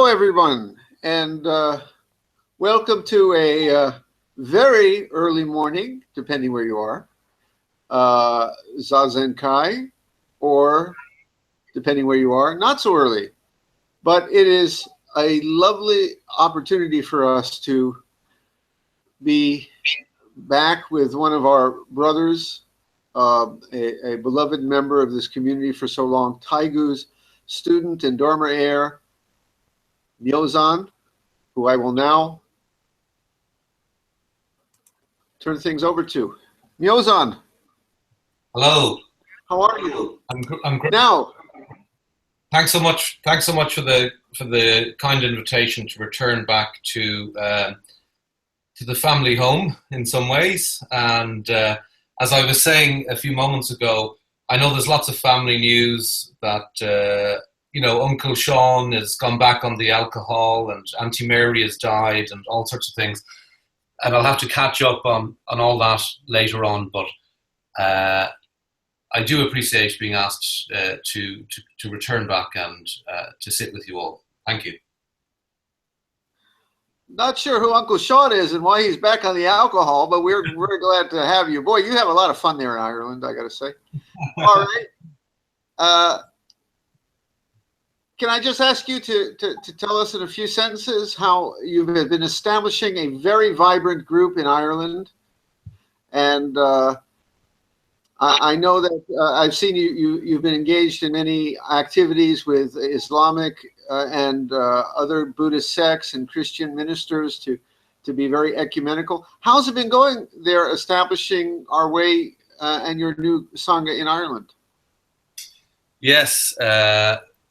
everyone, and welcome to a very early morning, depending where you are, Zazenkai, or depending where you are, not so early. But it is a lovely opportunity for us to be back with one of our brothers, a beloved member of this community for so long, Taigu's student and dormer heir, Myozan, who I will now turn things over to. Myozan. Hello. How are you? I'm great. Now, thanks so much for the kind invitation to return back to the family home in some ways. And as I was saying a few moments ago, I know there's lots of family news that Uncle Sean has gone back on the alcohol, and Auntie Mary has died, and all sorts of things. And I'll have to catch up on all that later on. But I do appreciate being asked to return back and to sit with you all. Thank you. Not sure who Uncle Sean is and why he's back on the alcohol, but we're glad to have you. Boy, you have a lot of fun there in Ireland, I got to say. All right. Can I just ask you to tell us in a few sentences how you've been establishing a very vibrant group in Ireland? And I know that I've seen you've been engaged in many activities with Islamic and other Buddhist sects and Christian ministers to be very ecumenical. How's it been going there, establishing our way and your new Sangha in Ireland? Yes.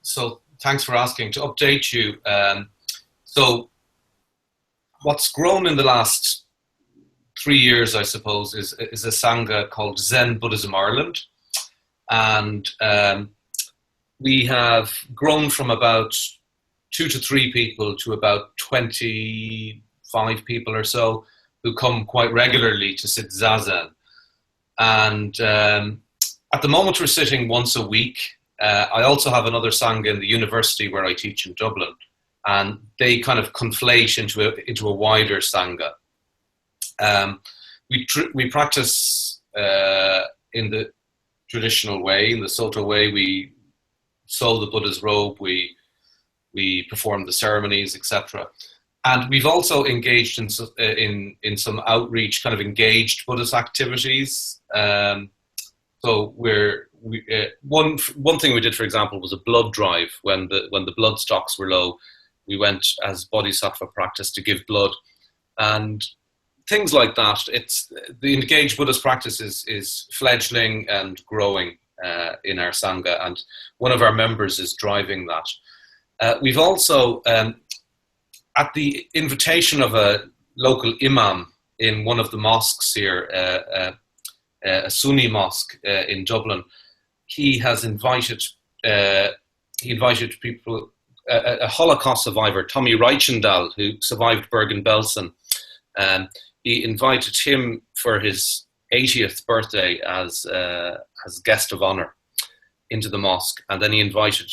So thanks for asking. To update you, so what's grown in the last 3 years, I suppose, is a Sangha called Zen Buddhism Ireland. And we have grown from about 2 to 3 people to about 25 people or so who come quite regularly to sit Zazen. And at the moment we're sitting once a week. I also have another Sangha in the university where I teach in Dublin, and they kind of conflate into a wider Sangha. We practice in the traditional way, in the Soto way. We sew the Buddha's robe, we perform the ceremonies, etc. And we've also engaged in some outreach, kind of engaged Buddhist activities. So one thing we did, for example, was a blood drive. When the blood stocks were low, we went as bodhisattva practice to give blood, and things like that. It's the engaged Buddhist practice is fledgling and growing in our Sangha, and one of our members is driving that. We've also, at the invitation of a local imam in one of the mosques here, a Sunni mosque in Dublin, he has invited people, a Holocaust survivor, Tommy Reichendal, who survived Bergen-Belsen. He invited him for his 80th birthday as guest of honor into the mosque, and then he invited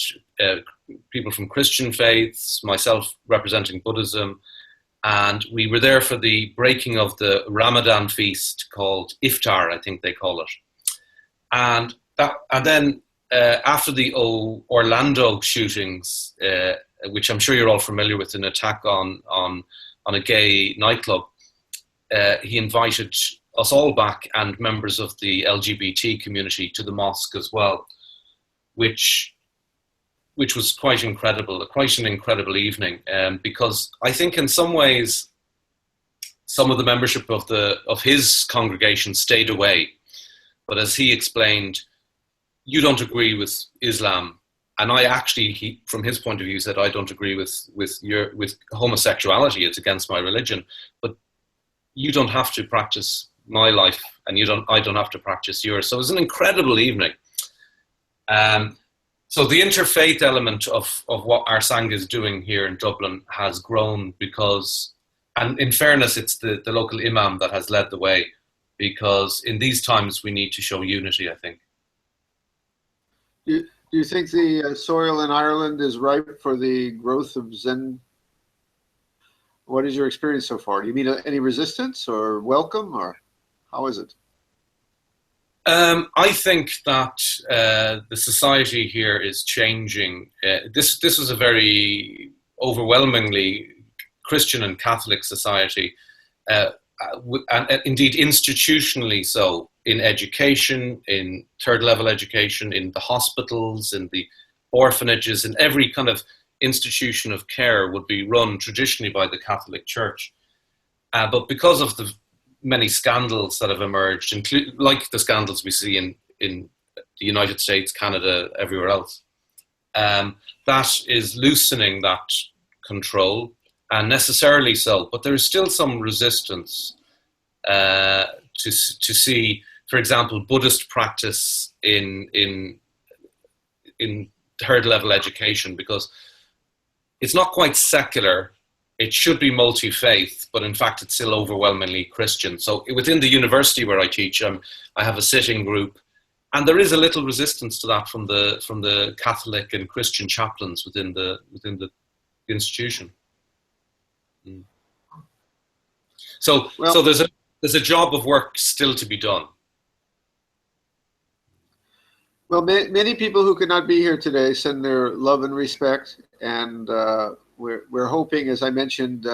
people from Christian faiths, myself representing Buddhism, and we were there for the breaking of the Ramadan feast called Iftar, I think they call it. And then after the Orlando shootings, which I'm sure you're all familiar with, an attack on a gay nightclub, he invited us all back and members of the LGBT community to the mosque as well, which was quite an incredible evening, because I think in some ways some of the membership of his congregation stayed away. But as he explained, you don't agree with Islam, and I actually, from his point of view, said I don't agree with homosexuality. It's against my religion, but you don't have to practice my life, and I don't have to practice yours. So it was an incredible evening. So the interfaith element of what our Sangha is doing here in Dublin has grown because, and in fairness, it's the local imam that has led the way, because in these times we need to show unity, I think. Do Do you think the soil in Ireland is ripe for the growth of Zen? What is your experience so far? Do you meet any resistance or welcome, or how is it? I think that the society here is changing. This was a very overwhelmingly Christian and Catholic society, and indeed institutionally so, in education, in third level education, in the hospitals, in the orphanages, in every kind of institution of care would be run traditionally by the Catholic Church. But because of the many scandals that have emerged, like the scandals we see in the United States, Canada, everywhere else, that is loosening that control, and necessarily so. But there is still some resistance to see, for example, Buddhist practice in third level education, because it's not quite secular. It should be multi-faith, but in fact it's still overwhelmingly Christian. So within the university where I teach, I have a sitting group, and there is a little resistance to that from the Catholic and Christian chaplains within the institution. So there's a job of work still to be done. Well, many people who could not be here today send their love and respect, and we're hoping, as I mentioned,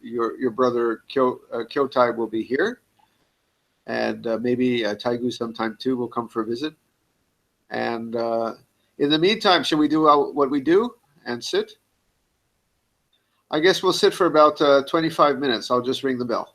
your brother Kyotai will be here, and maybe Taigu sometime too will come for a visit. And in the meantime, should we do what we do and sit? I guess we'll sit for about 25 minutes. I'll just ring the bell.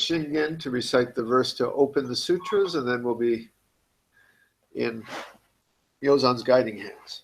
Shingen to recite the verse to open the sutras, and then we'll be in Myozan's guiding hands.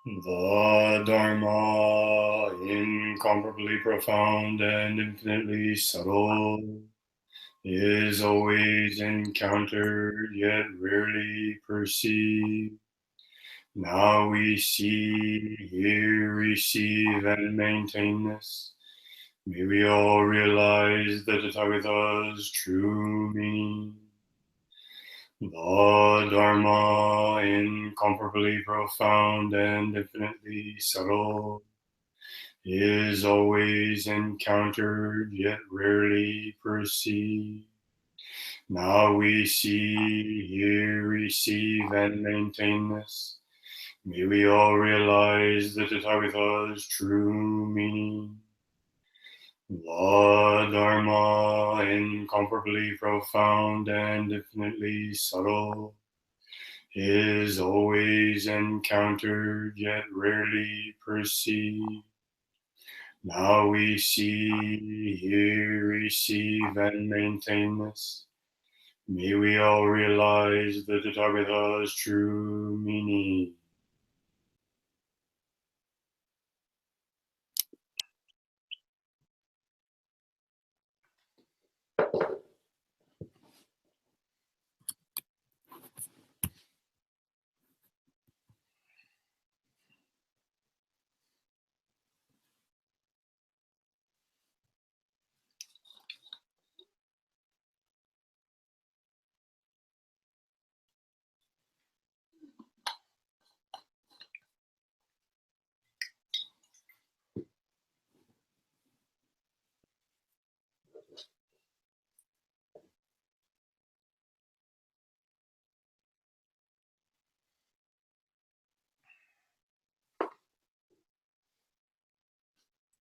The Dharma, incomparably profound and infinitely subtle, is always encountered yet rarely perceived. Now we see, hear, receive, and maintain this. May we all realize the Tathagata's true meaning. The Dharma, incomparably profound and infinitely subtle, is always encountered yet rarely perceived. Now we see, hear, receive, and maintain this. May we all realize the Tathagata's true meaning. The Dharma, incomparably profound and infinitely subtle, is always encountered yet rarely perceived. Now we see, hear, receive, and maintain this. May we all realize the Tathagata's true meaning.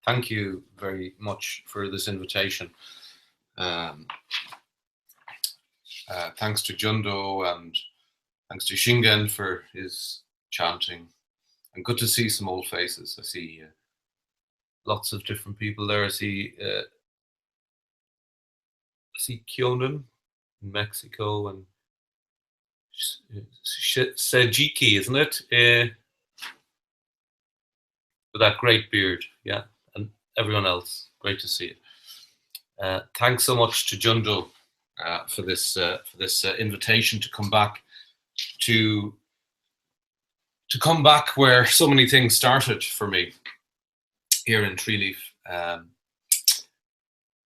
Thank you very much for this invitation. Thanks to Jundo and thanks to Shingen for his chanting. And good to see some old faces. I see lots of different people there. I see Kyonan in Mexico and Sejiki, isn't it? With that great beard, yeah, and everyone else. Great to see it. Thanks so much to Jundo for this invitation to come back to come back where so many things started for me here in Treeleaf.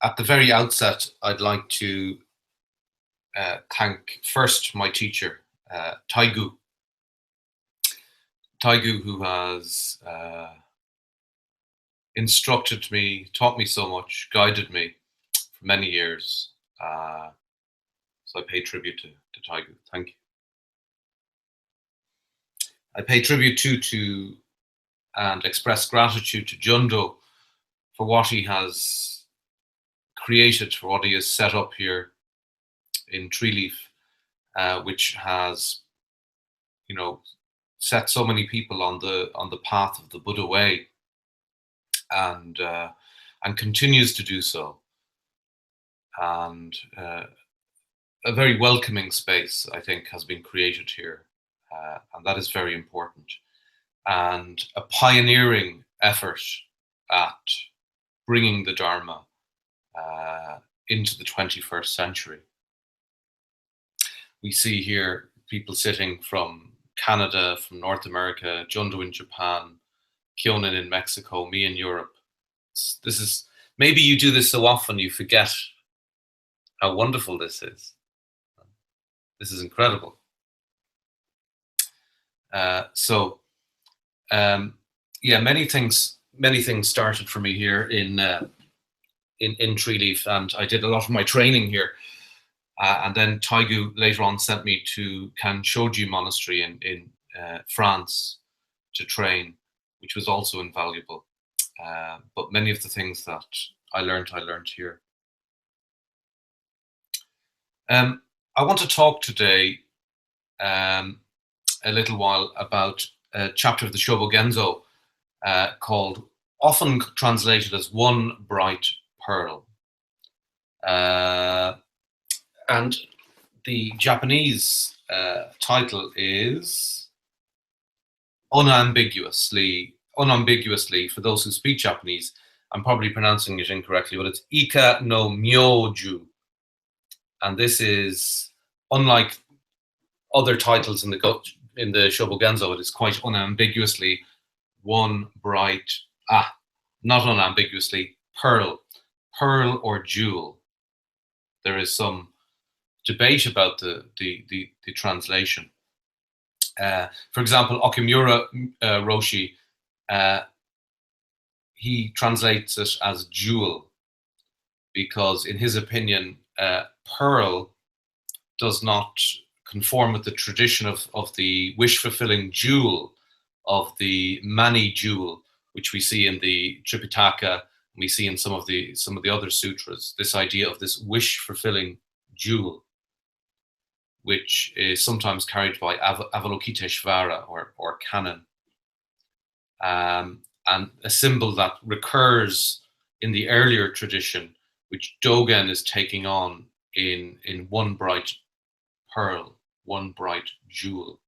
At the very outset, I'd like to thank first my teacher, Taigu. Taigu, who has instructed me, taught me so much, guided me for many years. So I pay tribute to Taigu. Thank you. I pay tribute to and express gratitude to Jundo for what he has created, for what he has set up here in Treeleaf, which has, set so many people on the path of the Buddha way, and continues to do so. And a very welcoming space, I think, has been created here, and that is very important. And a pioneering effort at bringing the Dharma into the 21st century. We see here people sitting from Canada, from North America, Jundo in Japan, Kyonan in Mexico, me in Europe. This is, maybe you do this so often you forget how wonderful this is. This is incredible. Many things started for me here in Treeleaf, and I did a lot of my training here And then Taigu later on sent me to Kanshoji Monastery in France to train, which was also invaluable. But many of the things that I learned here. I want to talk today a little while about a chapter of the Shobogenzo called, often translated as One Bright Pearl. And the Japanese title is unambiguously, for those who speak Japanese, I'm probably pronouncing it incorrectly, but it's Ika no Myoju. And this is, unlike other titles in the Shobogenzo, it is quite unambiguously one bright, not unambiguously, pearl or jewel. There is some debate about the translation. For example, Okimura Roshi, he translates it as jewel because, in his opinion, pearl does not conform with the tradition of the wish-fulfilling jewel of the Mani jewel, which we see in the Tripitaka, and we see in some of the other sutras. This idea of this wish-fulfilling jewel, which is sometimes carried by Avalokiteshvara or canon, and a symbol that recurs in the earlier tradition, which Dogen is taking on in one bright pearl, one bright jewel.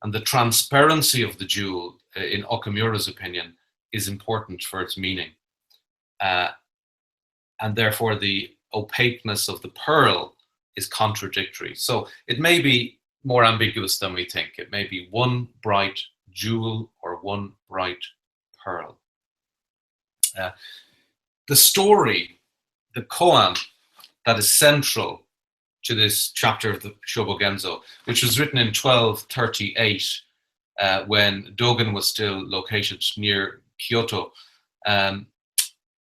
And the transparency of the jewel, in Okamura's opinion, is important for its meaning. And therefore the opaqueness of the pearl is contradictory. So it may be more ambiguous than we think. It may be one bright jewel or one bright pearl. The story, the koan, that is central to this chapter of the Shobogenzo, which was written in 1238, when Dogen was still located near Kyoto, and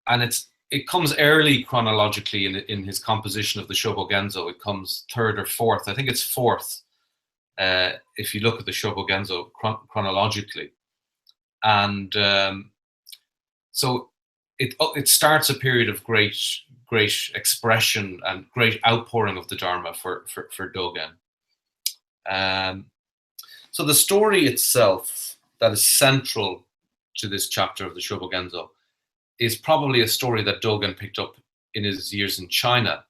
it comes early chronologically in his composition of the Shobogenzo. It comes third or fourth. I think it's fourth, if you look at the Shobogenzo chronologically. And so it starts a period of great expression and great outpouring of the Dharma for Dogen. So the story itself that is central to this chapter of the Shobogenzo is probably a story that Dogen picked up in his years in China.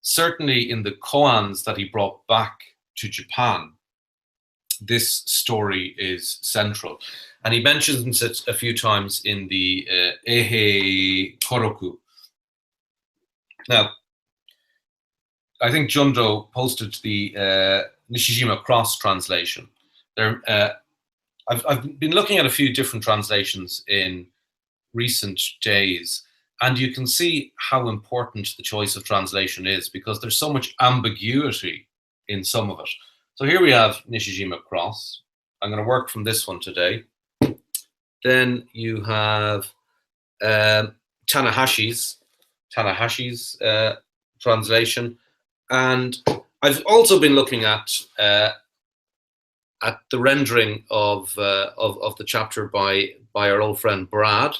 Certainly in the koans that he brought back to Japan, this story is central. And he mentions it a few times in the Eihei Koroku. Now, I think Jundo posted the Nishijima Cross translation. I've been looking at a few different translations in recent days, and you can see how important the choice of translation is, because there's so much ambiguity in some of it. So here we have Nishijima Cross. I'm going to work from this one today. Then you have Tanahashi's translation, and I've also been looking at the rendering of the chapter by our old friend Brad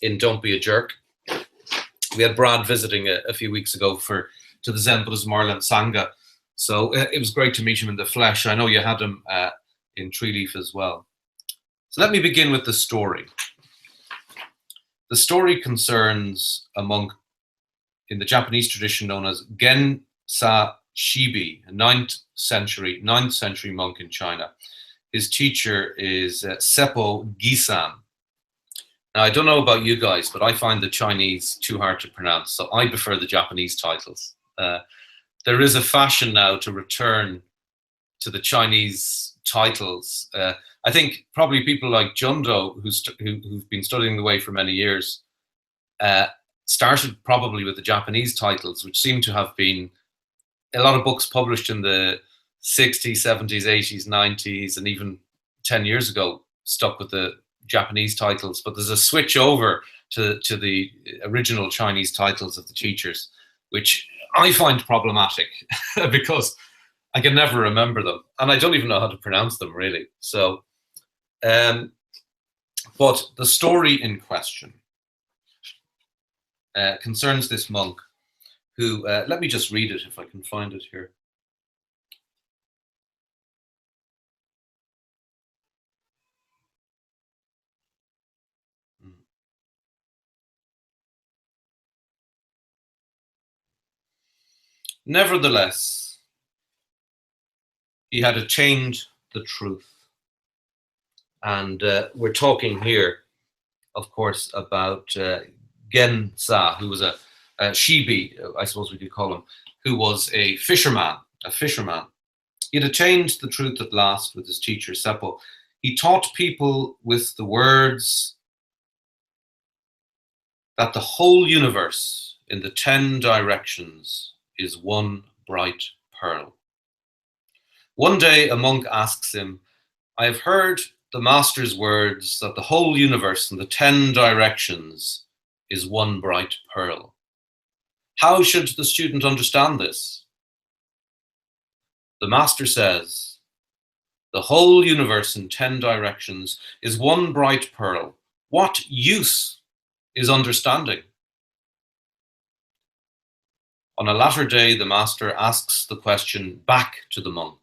in Don't Be a Jerk. We had Brad visiting a few weeks ago to the Zen Buddhist Marlin Sangha, so it was great to meet him in the flesh. I know you had him in Treeleaf as well. So let me begin with the story. The story concerns a monk in the Japanese tradition known as Gensa Shibi, a 9th century monk in China. His teacher is Seppo Gisan. Now, I don't know about you guys, but I find the Chinese too hard to pronounce, so I prefer the Japanese titles. There is a fashion now to return to the Chinese titles. I think probably people like Jundo, who've been studying the way for many years, started probably with the Japanese titles, which seem to have been a lot of books published in the 60s, 70s, 80s, 90s, and even 10 years ago stuck with the Japanese titles. But there's a switch over to the original Chinese titles of the teachers, which I find problematic because I can never remember them, and I don't even know how to pronounce them really. So, but the story in question concerns this monk who, let me just read it if I can find it here. Nevertheless, he had attained the truth. And we're talking here, of course, about Genza, who was a Shibi, I suppose we could call him, who was a fisherman. He had attained the truth at last with his teacher, Seppo. He taught people with the words that the whole universe in the 10 directions is one bright pearl. One day a monk asks him, I have heard the master's words that the whole universe in the 10 directions is one bright pearl. How should the student understand this? The master says, the whole universe in 10 directions is one bright pearl. What use is understanding? On a latter day, the master asks the question back to the monk.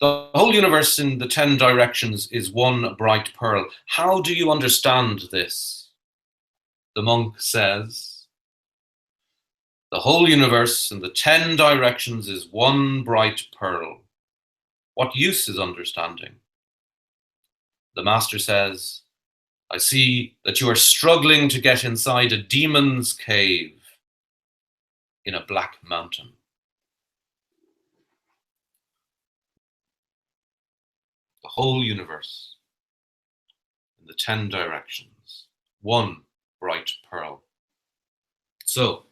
The whole universe in the 10 directions is one bright pearl. How do you understand this? The monk says, the whole universe in the 10 directions is one bright pearl. What use is understanding? The master says, I see that you are struggling to get inside a demon's cave in a black mountain. The whole universe in the 10 directions, one bright pearl. So,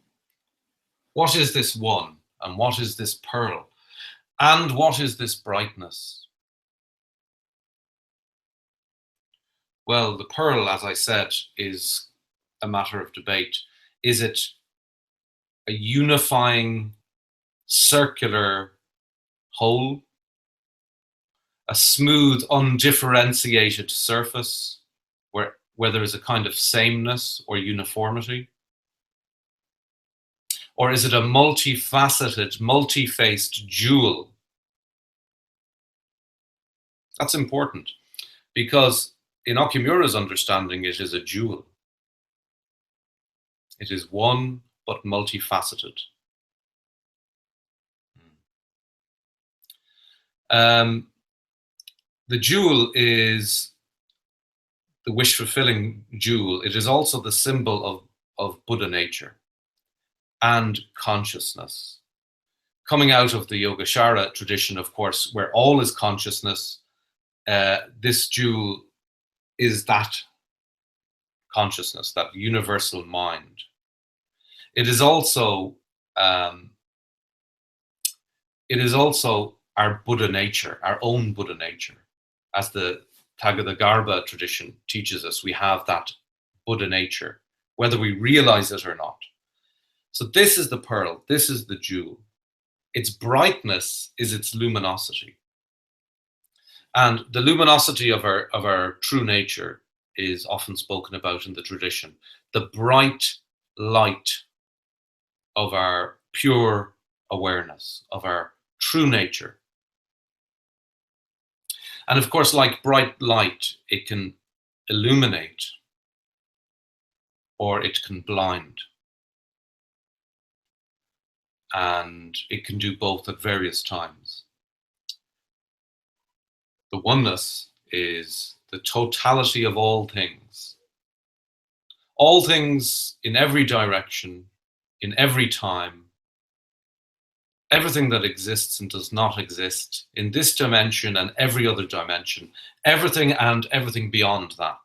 what is this one, and what is this pearl, and what is this brightness? Well, the pearl, as I said, is a matter of debate. Is it a unifying circular whole? A smooth, undifferentiated surface where there is a kind of sameness or uniformity? Or is it a multifaceted, multi-faced jewel? That's important because in Okumura's understanding, it is a jewel. It is one but multifaceted. The jewel is the wish-fulfilling jewel. It is also the symbol of Buddha nature and consciousness. Coming out of the Yogacara tradition, of course, where all is consciousness, this jewel is that consciousness, that universal mind. It is also our Buddha nature, our own Buddha nature. As the Tathagata tradition teaches us, we have that Buddha nature, whether we realize it or not. So this is the pearl, this is the jewel. Its brightness is its luminosity. And the luminosity of our true nature is often spoken about in the tradition. The bright light of our pure awareness, of our true nature. And of course, like bright light, it can illuminate or it can blind. And it can do both at various times. The oneness is the totality of all things in every direction, in every time, everything that exists and does not exist in this dimension and every other dimension, everything and everything beyond that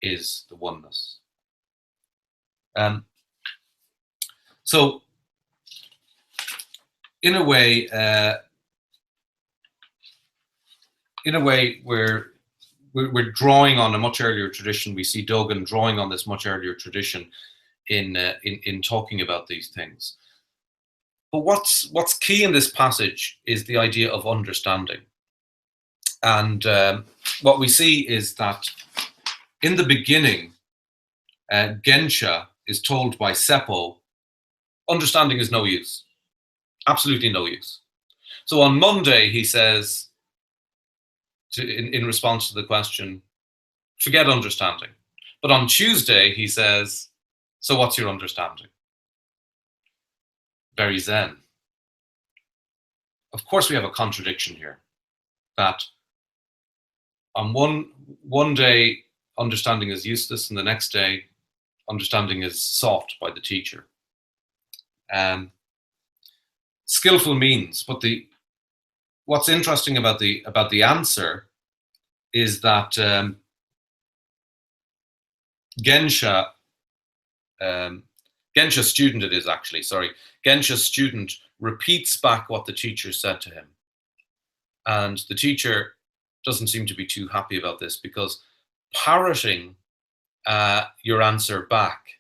is the oneness. So, in a way, we're drawing on a much earlier tradition. We see Dogen drawing on this much earlier tradition in talking about these things. But what's key in this passage is the idea of understanding. And what we see is that in the beginning, Gensha is told by Seppo, understanding is no use, absolutely no use. So on Monday, he says, in response to the question, forget understanding. But on Tuesday, he says, so what's your understanding? Very Zen. Of course, we have a contradiction here, that on one day, understanding is useless, and the next day, understanding is sought by the teacher. Skillful means, but what's interesting about the answer is that Gensha student it is actually, sorry. Gensha student repeats back what the teacher said to him. And the teacher doesn't seem to be too happy about this, because parroting your answer back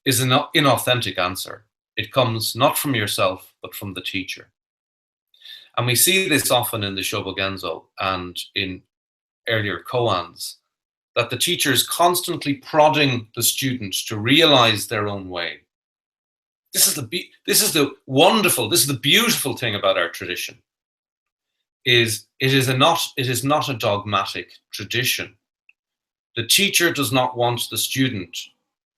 is an inauthentic answer. It comes not from yourself, but from the teacher. And we see this often in the Shobogenzo and in earlier koans, that the teacher is constantly prodding the student to realize their own way. This is the beautiful thing about our tradition. It is not a dogmatic tradition. The teacher does not want the student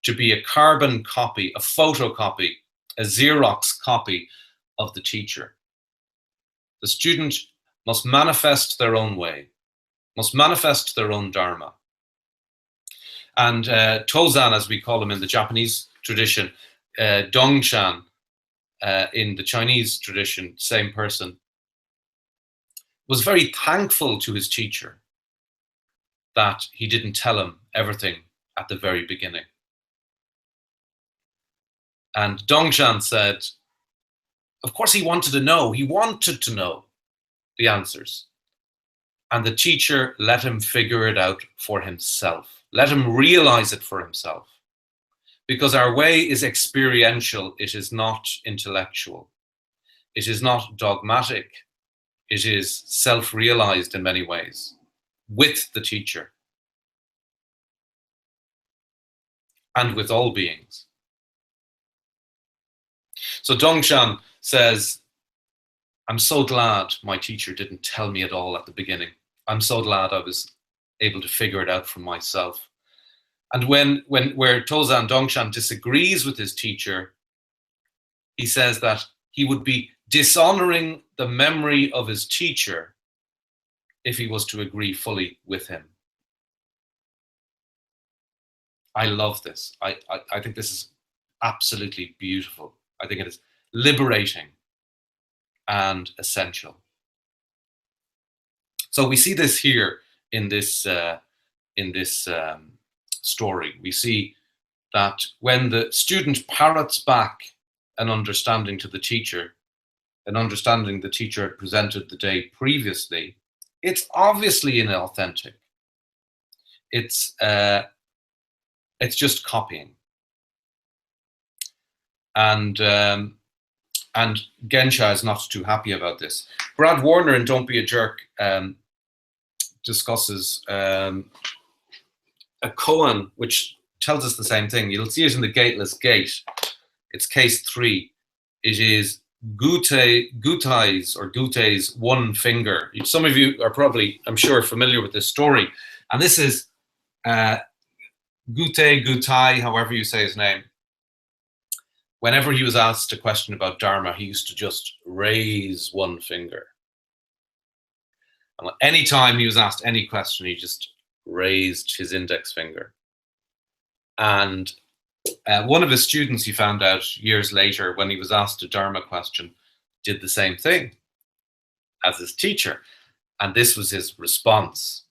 to be a carbon copy, a photocopy, a Xerox copy of the teacher. The student must manifest their own way, must manifest their own dharma. And Tozan, as we call him in the Japanese tradition, Dongshan in the Chinese tradition, same person, was very thankful to his teacher that he didn't tell him everything at the very beginning. And Dongshan said, of course he wanted to know the answers. And the teacher let him figure it out for himself. Let him realize it for himself. Because our way is experiential, it is not intellectual. It is not dogmatic. It is self-realized in many ways, with the teacher. And with all beings. So Dongshan says, I'm so glad my teacher didn't tell me it all at the beginning. I'm so glad I was able to figure it out for myself. And where Tozan Dongshan disagrees with his teacher, he says that he would be dishonoring the memory of his teacher if he was to agree fully with him. I love this. I think this is absolutely beautiful. I think it is liberating and essential. So we see this here in this story. We see that when the student parrots back an understanding to the teacher, an understanding the teacher had presented the day previously, it's obviously inauthentic. It's just copying. And Gensha is not too happy about this. Brad Warner in Don't Be a Jerk discusses a koan which tells us the same thing. You'll see it in the Gateless Gate. It's case 3. It is Gutai's one finger. Some of you are probably, I'm sure, familiar with this story. And this is Gutai, however you say his name. Whenever he was asked a question about Dharma, he used to just raise one finger. And anytime he was asked any question, he just raised his index finger. And one of his students, he found out years later, when he was asked a Dharma question, did the same thing as his teacher. And this was his response.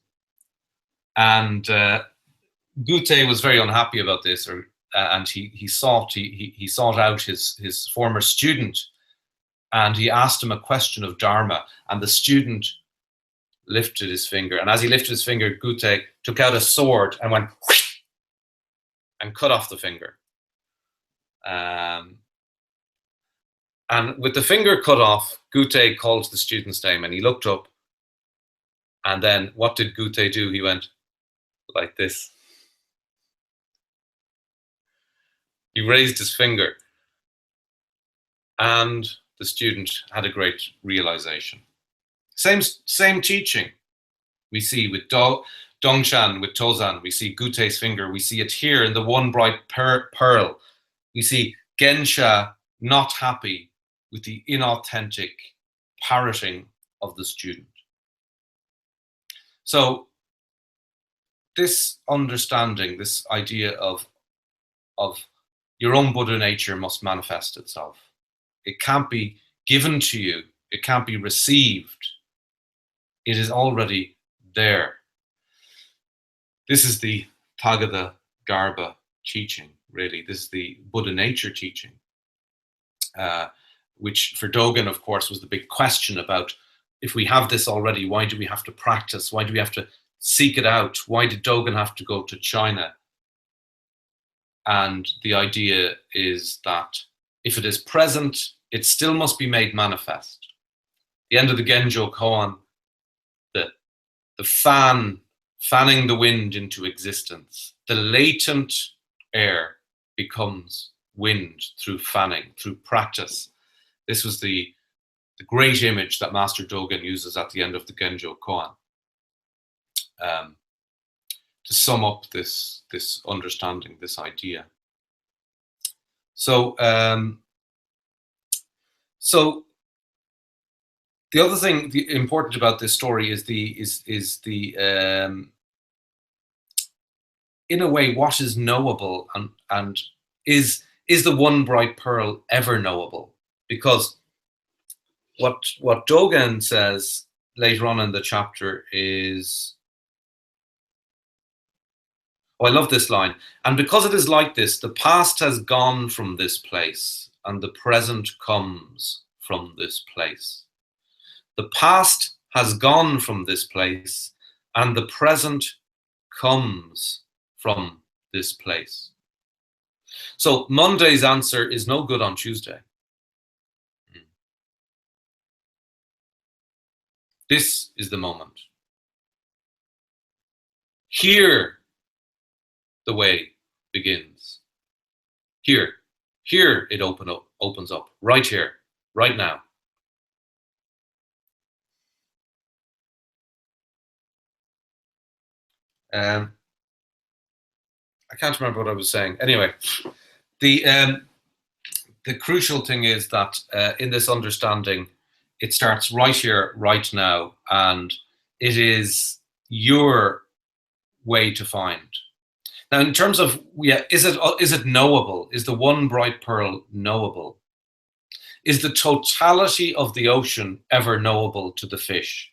And Gutai was very unhappy about this, and he sought out his former student, and he asked him a question of Dharma, and the student lifted his finger. And as he lifted his finger, Gutai took out a sword and went and cut off the finger. And with the finger cut off, Gute called the student's name, and he looked up. And then what did Gute do? He went like this. He raised his finger, and the student had a great realization. Same teaching we see with Dongshan, with Tozan. We see Gute's finger. We see it here in the one bright pearl. We see Gensha not happy with the inauthentic parroting of the student. So this understanding, this idea of your own Buddha nature must manifest itself. It can't be given to you. It can't be received. It is already there. This is the Tathagata Garba teaching, really. This is the Buddha nature teaching, which for Dogen, of course, was the big question about, if we have this already, why do we have to practice? Why do we have to seek it out? Why did Dogen have to go to China? And the idea is that if it is present, it still must be made manifest. The end of the Genjo Koan, the fanning the wind into existence. The latent air becomes wind through fanning, through practice. This was the great image that Master Dogen uses at the end of the Genjo Koan to sum up this understanding, this idea. So, the other thing important about this story is the in a way, what is knowable and is the one bright pearl ever knowable? Because what Dogen says later on in the chapter is, oh, I love this line. And because it is like this, the past has gone from this place, and the present comes from this place. The past has gone from this place, and the present comes from this place. So Monday's answer is no good on Tuesday. This is the moment. Here the way begins. Here it opens up, right here, right now. I can't remember what I was saying. Anyway, the crucial thing is that in this understanding, it starts right here, right now, and it is your way to find. Now, in terms of, is it knowable? Is the one bright pearl knowable? Is the totality of the ocean ever knowable to the fish?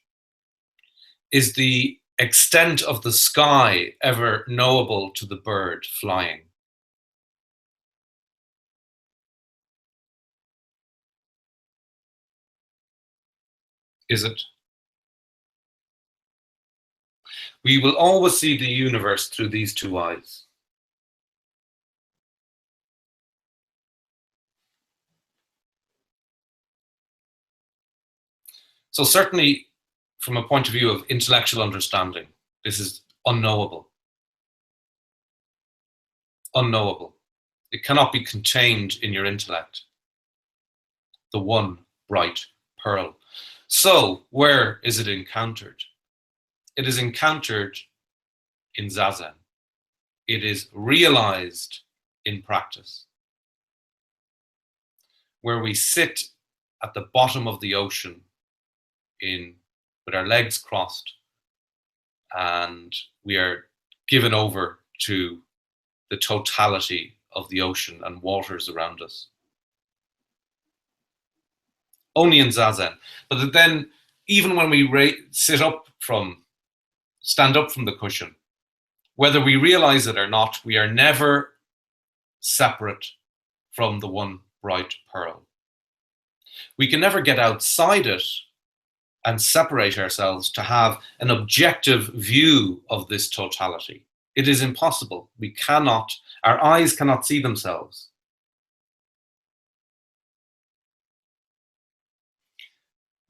Is the extent of the sky ever knowable to the bird flying? Is it? We will always see the universe through these two eyes. So certainly, from a point of view of intellectual understanding, this is unknowable. Unknowable. It cannot be contained in your intellect. The one bright pearl. So, where is it encountered? It is encountered in Zazen. It is realized in practice. Where we sit at the bottom of the ocean with our legs crossed, and we are given over to the totality of the ocean and waters around us. Only in Zazen. But then, even when we stand up from the cushion, whether we realize it or not, we are never separate from the one bright pearl. We can never get outside it and separate ourselves to have an objective view of this totality. It is impossible. We cannot, our eyes cannot see themselves.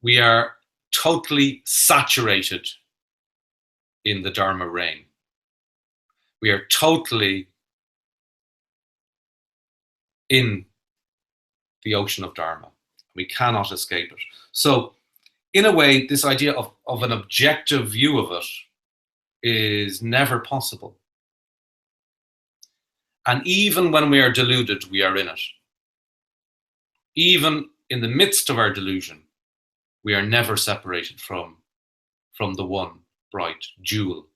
we are totally saturated in the Dharma rain. We are totally in the ocean of Dharma. We cannot escape it. So, in a way, this idea of an objective view of it is never possible. And even when we are deluded, we are in it. Even in the midst of our delusion, we are never separated from the one bright jewel.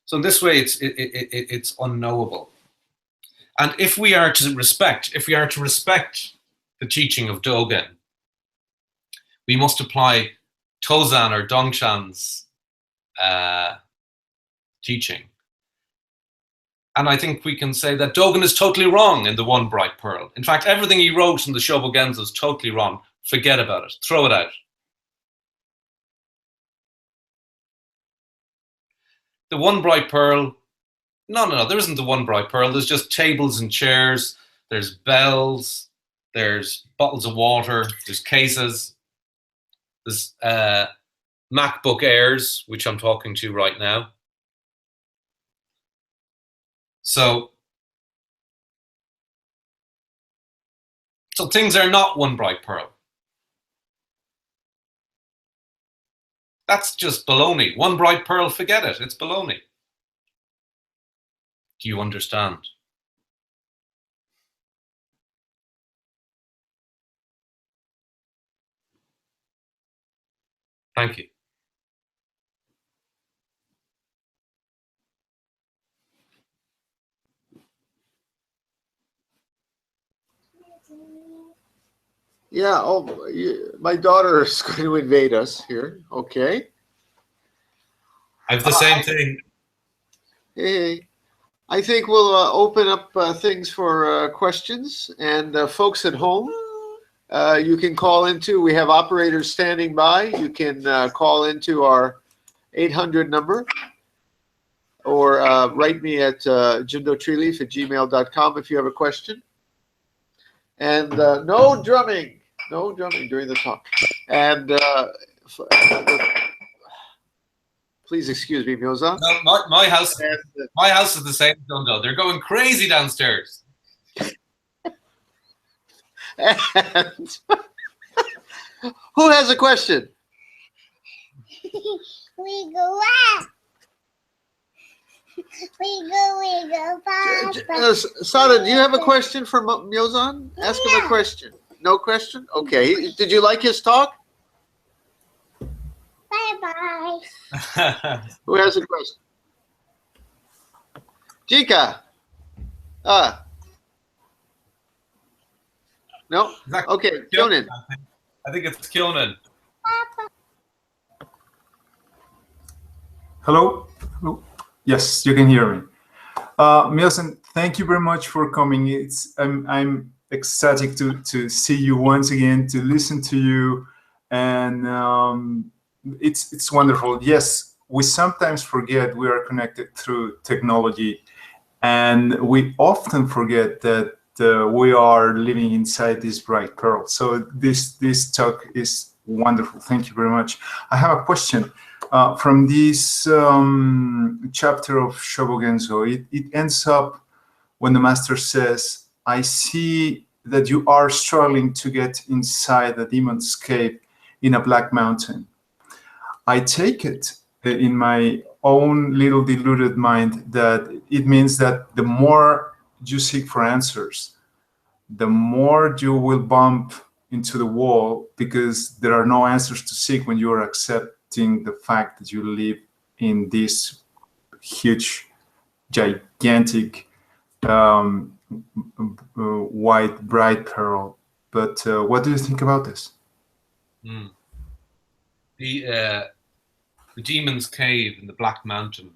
So in this way, it's unknowable. And if we are to respect the teaching of Dogen, we must apply Tozan or Dongshan's teaching. And I think we can say that Dogen is totally wrong in the One Bright Pearl. In fact, everything he wrote in the Shobogenzo is totally wrong. Forget about it. Throw it out. The One Bright Pearl, no, there isn't the One Bright Pearl. There's just tables and chairs. There's bells. There's bottles of water. There's cases. There's MacBook Airs, which I'm talking to right now. So things are not One Bright Pearl. That's just baloney. One Bright Pearl, forget it. It's baloney. Do you understand? Thank you. Yeah, my daughter is going to invade us here. Okay. I have the same thing. Hey, I think we'll open up things for questions. And folks at home, you can call into, we have operators standing by. You can call into our 800 number or write me at jindotreeleaf@gmail.com if you have a question. And no drumming during the talk. And please excuse me, Myozan. No, my house is the same, Dundo. They're going crazy downstairs. And who has a question? We go up. We go fast. Sada, do you have a question for Myozan? Ask him a question. No question? Okay. Did you like his talk? Bye-bye. Who has a question? Jika. No? Okay. Kyonin. I think it's Kyonin. Hello? Hello? Yes, you can hear me. Myozan, thank you very much for coming. I'm ecstatic to see you once again, to listen to you, and it's wonderful. Yes, we sometimes forget we are connected through technology, and we often forget that we are living inside this bright pearl. So this talk is wonderful. Thank you very much. I have a question. From this chapter of Shobogenzo, it ends up when the master says, I see that you are struggling to get inside the demon's cave in a black mountain. I take it in my own little deluded mind that it means that the more you seek for answers, the more you will bump into the wall, because there are no answers to seek when you are accepting the fact that you live in this huge, gigantic, white, bright pearl. But what do you think about this? The Demon's Cave in the Black Mountain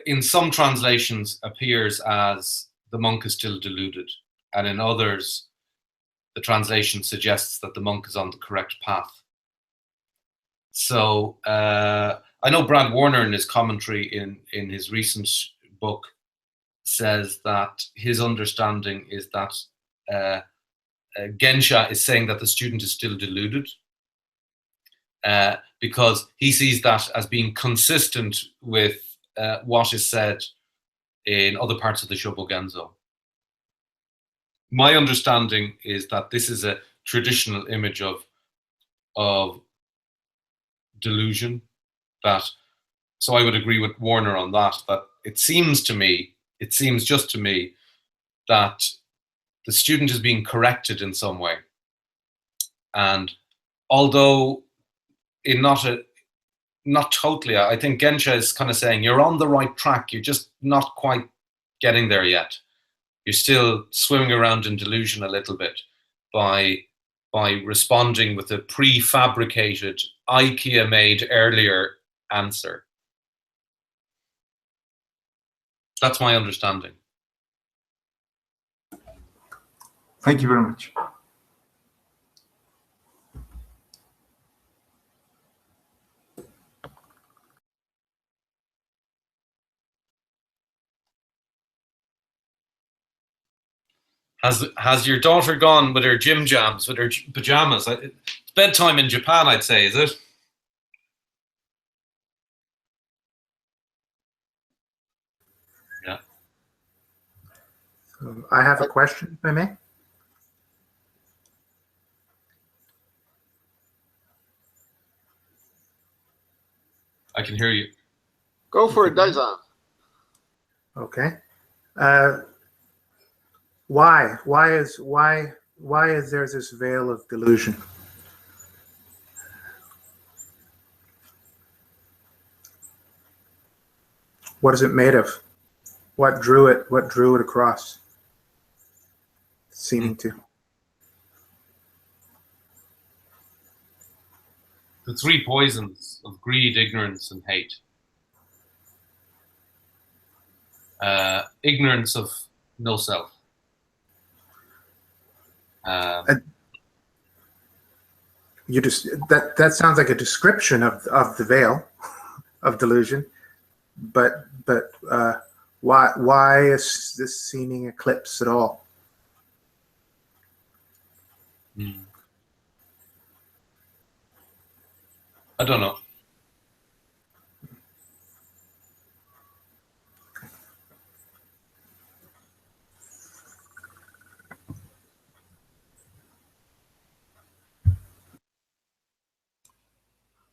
in some translations appears as the monk is still deluded, and in others the translation suggests that the monk is on the correct path. So I know Brad Warner in his commentary in his recent book says that his understanding is that Gensha is saying that the student is still deluded because he sees that as being consistent with what is said in other parts of the Shobogenzo. My understanding is that this is a traditional image of delusion. So I would agree with Warner on that. That it seems just to me that the student is being corrected in some way, and although not totally, I think Gensha is kind of saying you're on the right track. You're just not quite getting there yet. You're still swimming around in delusion a little bit by responding with a prefabricated, IKEA-made earlier answer. That's my understanding. Thank you very much. Has your daughter gone with her gym jams, with her pajamas? It's bedtime in Japan, I'd say, is it? Yeah. I have a question, if I may. I can hear you. Go for it, Daizan. Okay. Why is there this veil of delusion? What is it made of? What drew it across? Seeming to. The three poisons of greed, ignorance, and hate. Ignorance of no self. That sounds like a description of the veil of delusion, but why is this seeming eclipse at all? I don't know.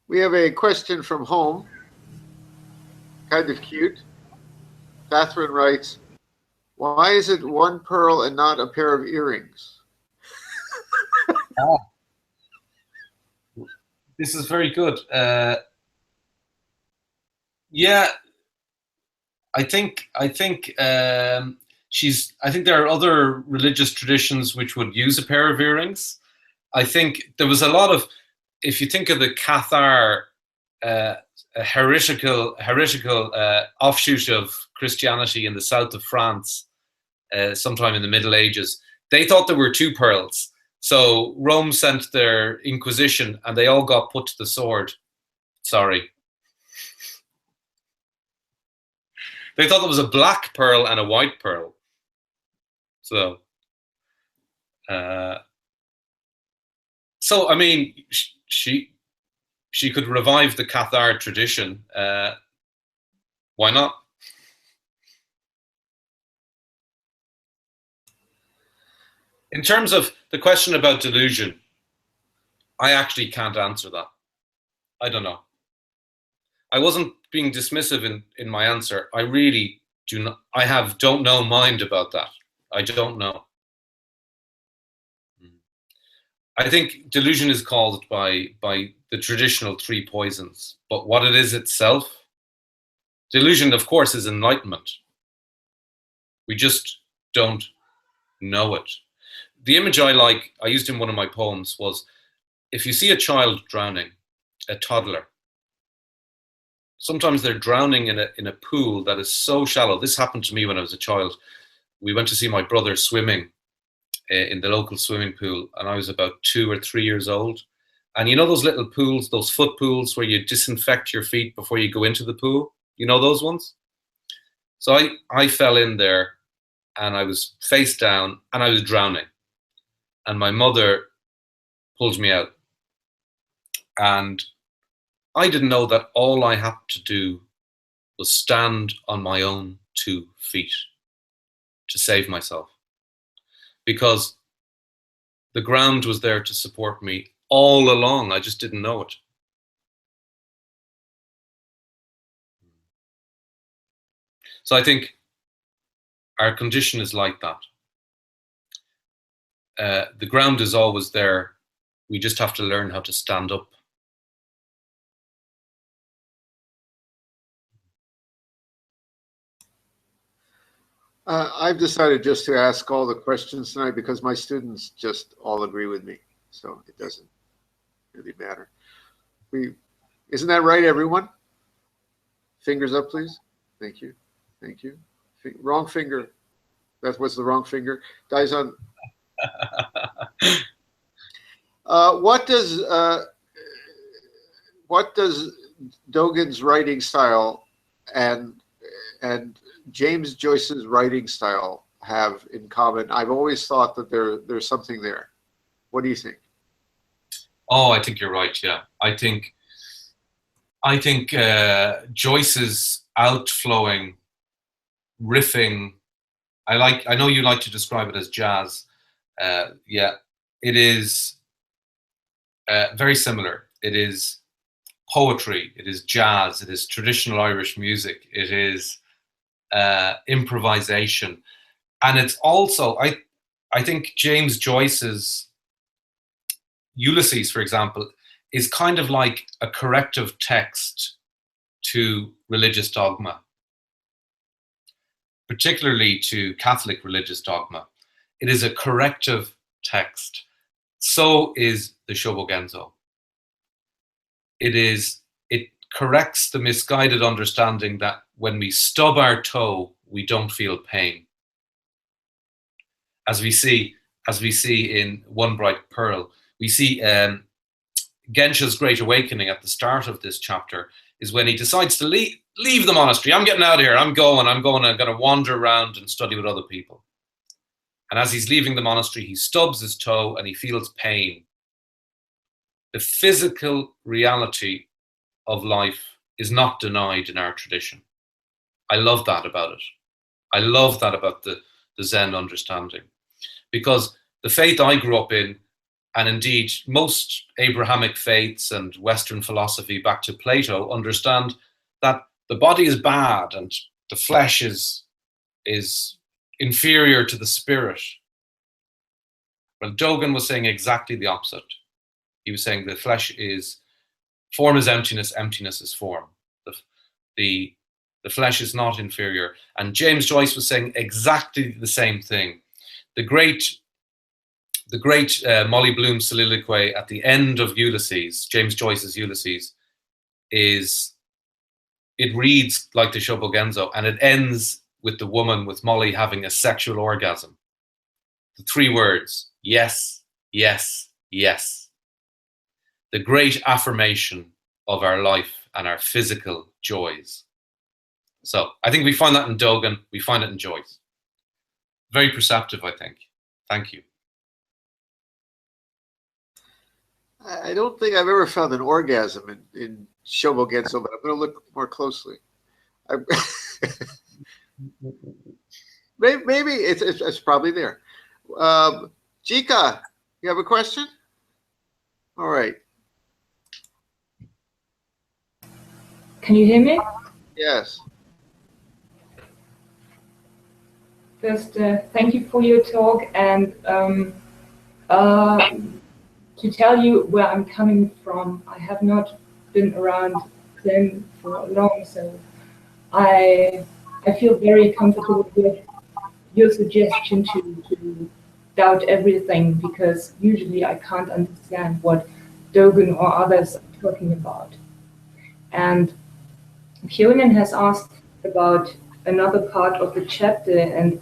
We have a question from home. Kind of cute. Catherine writes, "Why is it one pearl and not a pair of earrings?" This is very good. Yeah, I think there are other religious traditions which would use a pair of earrings. I think there was a lot of, if you think of the Cathar, a heretical offshoot of Christianity in the south of France, sometime in the Middle Ages, they thought there were two pearls. So Rome sent their Inquisition, and they all got put to the sword. Sorry. They thought there was a black pearl and a white pearl. So, I mean, she could revive the Cathar tradition. Why not? In terms of the question about delusion, I actually can't answer that. I don't know. I wasn't being dismissive in my answer. I really do not. Don't know mind about that. I don't know. I think delusion is caused by the traditional three poisons, but what it is itself, delusion, of course, is enlightenment. We just don't know it. The image I used in one of my poems was, if you see a child drowning, a toddler, sometimes they're drowning in a pool that is so shallow. This happened to me when I was a child. We went to see my brother swimming in the local swimming pool, and I was about 2 or 3 years old. And you know those little pools, those foot pools where you disinfect your feet before you go into the pool? You know those ones? So I fell in there and I was face down and I was drowning. And my mother pulled me out. And I didn't know that all I had to do was stand on my own 2 feet to save myself. Because the ground was there to support me all along. I just didn't know it. So I think our condition is like that. The ground is always there. We just have to learn how to stand up. I've decided just to ask all the questions tonight because my students just all agree with me. So it doesn't really matter. Isn't that right, everyone? Fingers up, please. Thank you. Thank you. Wrong finger. That was the wrong finger. Guys on. What does Dogen's writing style and James Joyce's writing style have in common? I've always thought that there's something there. What do you think? Oh, I think you're right. Yeah, I think Joyce's outflowing, riffing. I know you like to describe it as jazz. Yeah, it is very similar. It is poetry. It is jazz. It is traditional Irish music. It is improvisation, and it's also I think James Joyce's Ulysses, for example, is kind of like a corrective text to religious dogma, particularly to Catholic religious dogma. It is a corrective text. So is the Shobogenzo. It corrects the misguided understanding that when we stub our toe, we don't feel pain. As we see in One Bright Pearl, we see Gensha's Great Awakening at the start of this chapter is when he decides to leave the monastery. I'm getting out of here. I'm going to wander around and study with other people. And as he's leaving the monastery, he stubs his toe and he feels pain. The physical reality of life is not denied in our tradition. I love that about it. I love that about the Zen understanding. Because the faith I grew up in, and indeed most Abrahamic faiths and Western philosophy back to Plato, understand that the body is bad and the flesh is inferior to the spirit. Well, Dogen was saying exactly the opposite. He was saying the flesh is, form is emptiness, emptiness is form. The flesh is not inferior. And James Joyce was saying exactly the same thing. The great Molly Bloom soliloquy at the end of Ulysses, James Joyce's Ulysses, it reads like the Shobogenzo, and it ends with the woman, with Molly, having a sexual orgasm. The 3 words, yes, yes, yes. The great affirmation of our life and our physical joys. So I think we find that in Dogen, we find it in Joyce. Very perceptive, I think. Thank you. I don't think I've ever found an orgasm in Shobogenzo, but I'm going to look more closely. Maybe it's probably there. Jika, you have a question? All right. Can you hear me? Yes. First, thank you for your talk, and to tell you where I'm coming from, I have not been around Zen for long, so I feel very comfortable with your suggestion to doubt everything, because usually I can't understand what Dogen or others are talking about. And Kyonin has asked about another part of the chapter, and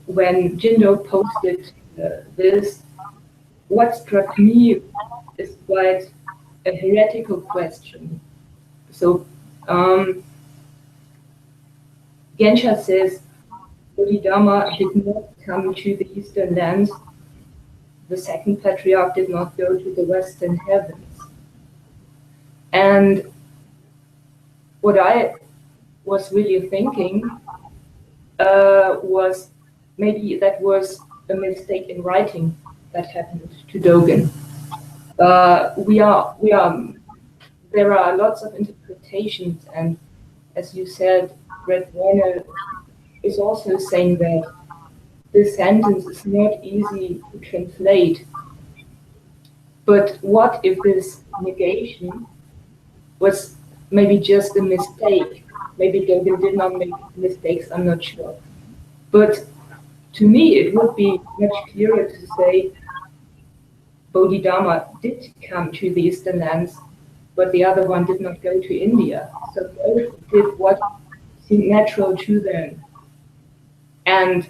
when Jindo posted this, what struck me quite a heretical question. So Gensha says Bodhidharma did not come to the eastern lands. The second patriarch did not go to the western heavens. And what I was really thinking was maybe that was a mistake in writing that happened to Dogen. There are lots of interpretations, and as you said, Red Warner is also saying that this sentence is not easy to translate. But what if this negation was maybe just a mistake? Maybe Dogen did not make mistakes, I'm not sure. But to me, it would be much clearer to say Bodhidharma did come to the eastern lands, but the other one did not go to India. So both did what seemed natural to them. And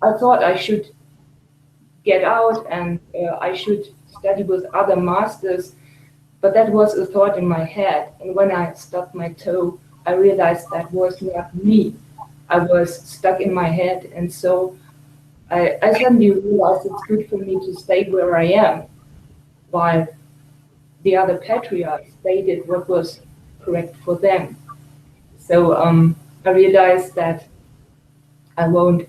I thought I should get out and I should study with other masters, but that was a thought in my head. And when I stubbed my toe, I realized that was not me. I was stuck in my head, and so I suddenly realized it's good for me to stay where I am, while the other patriarchs, they did what was correct for them. So I realized that I won't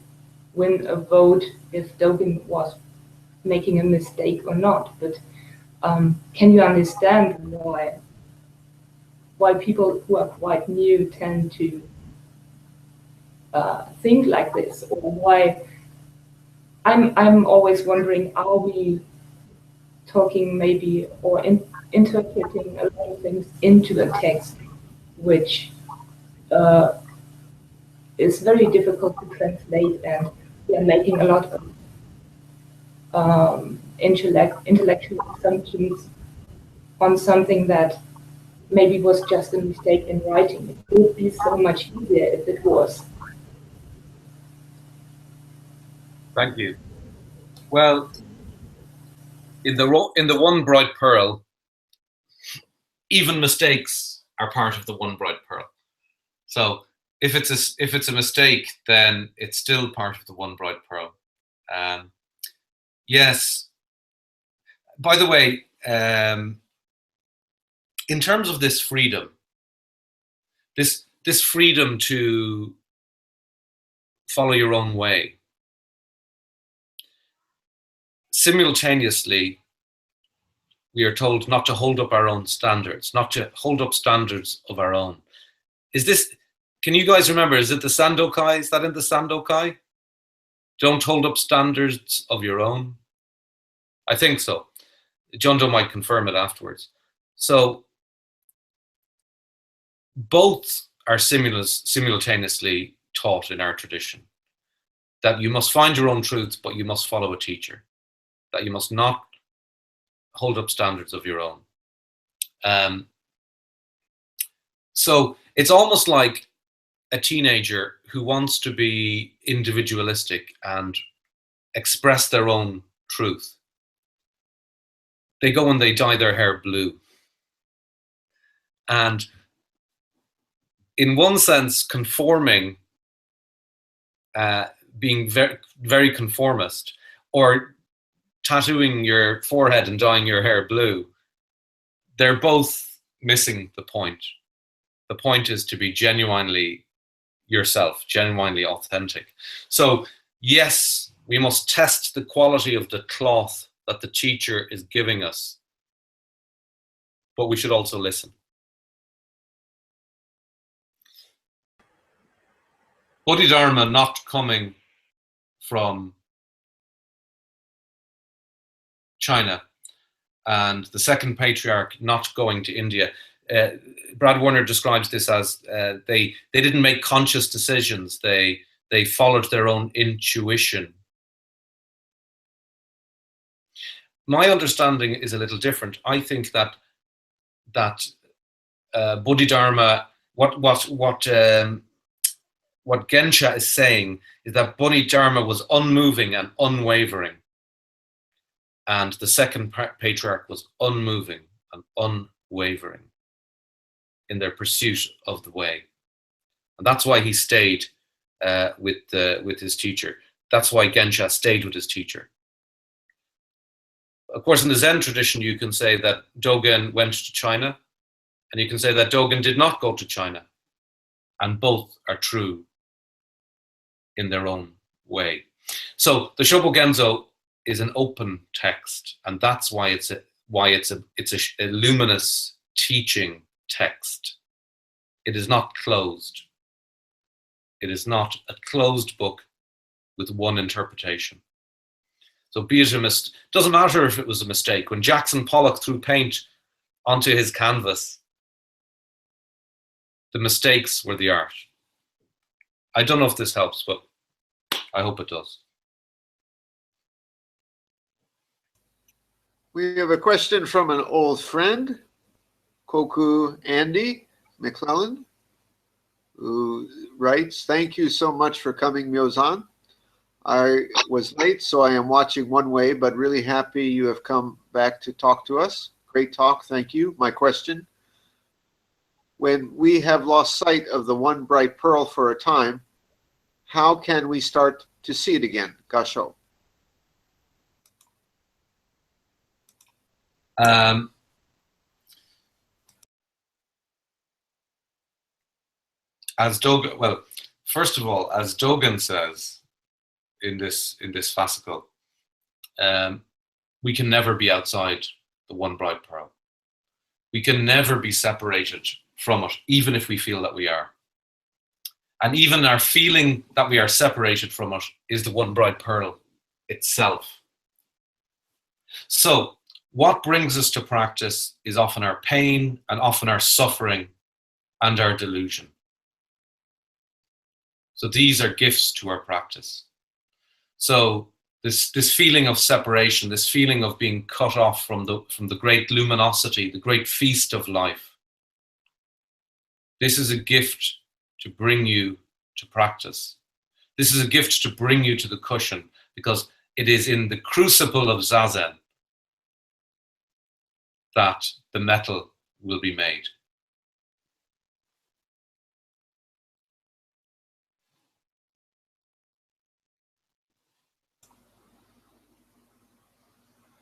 win a vote if Dogen was making a mistake or not. But can you understand why people who are quite new tend to think like this, or why I'm always wondering, are we talking maybe or interpreting a lot of things into a text which is very difficult to translate, and we are making a lot of intellectual assumptions on something that maybe was just a mistake in writing. It would be so much easier if it was. Thank you. Well, in the One Bright Pearl, even mistakes are part of the One Bright Pearl. So if it's a mistake, then it's still part of the One Bright Pearl. Yes. By the way, in terms of this freedom, this freedom to follow your own way, simultaneously, we are told not to hold up our own standards, not to hold up standards of our own. Can you guys remember, is it the Zazenkai? Is that in the Zazenkai? Don't hold up standards of your own. I think so. John Doe might confirm it afterwards. So both are simultaneously taught in our tradition. That you must find your own truth, but you must follow a teacher. That you must not hold up standards of your own. So it's almost like a teenager who wants to be individualistic and express their own truth. They go and they dye their hair blue. And in one sense, conforming, being very, very conformist, or tattooing your forehead and dyeing your hair blue, they're both missing the point. The point is to be genuinely yourself, genuinely authentic. So yes, we must test the quality of the cloth that the teacher is giving us, but we should also listen. Bodhidharma not coming from China, and the second patriarch not going to India. Brad Warner describes this as they didn't make conscious decisions. They followed their own intuition. My understanding is a little different. I think that Bodhidharma, what Gensha is saying is that Bodhidharma was unmoving and unwavering. And the second patriarch was unmoving and unwavering in their pursuit of the way. And that's why he stayed with his teacher. That's why Gensha stayed with his teacher. Of course, in the Zen tradition, you can say that Dogen went to China, and you can say that Dogen did not go to China. And both are true in their own way. So the Shobogenzo is an open text, and that's why it's a luminous teaching text. It is not closed. It is not a closed book with one interpretation. So be it doesn't matter if it was a mistake. When Jackson Pollock threw paint onto his canvas, the mistakes were the art. I don't know if this helps, but I hope it does. We have a question from an old friend, Koku Andy McClellan, who writes, "Thank you so much for coming, Myozan. I was late, so I am watching one way, but really happy you have come back to talk to us. Great talk, thank you. My question, when we have lost sight of the one bright pearl for a time, how can we start to see it again? Gasho." First of all, as Dogen says in this fascicle, we can never be outside the one bright pearl. We can never be separated from it, even if we feel that we are. And even our feeling that we are separated from it is the one bright pearl itself. So what brings us to practice is often our pain and often our suffering and our delusion. So these are gifts to our practice. So this feeling of separation, this feeling of being cut off from the great luminosity, the great feast of life, this is a gift to bring you to practice. This is a gift to bring you to the cushion, because it is in the crucible of Zazen that the metal will be made.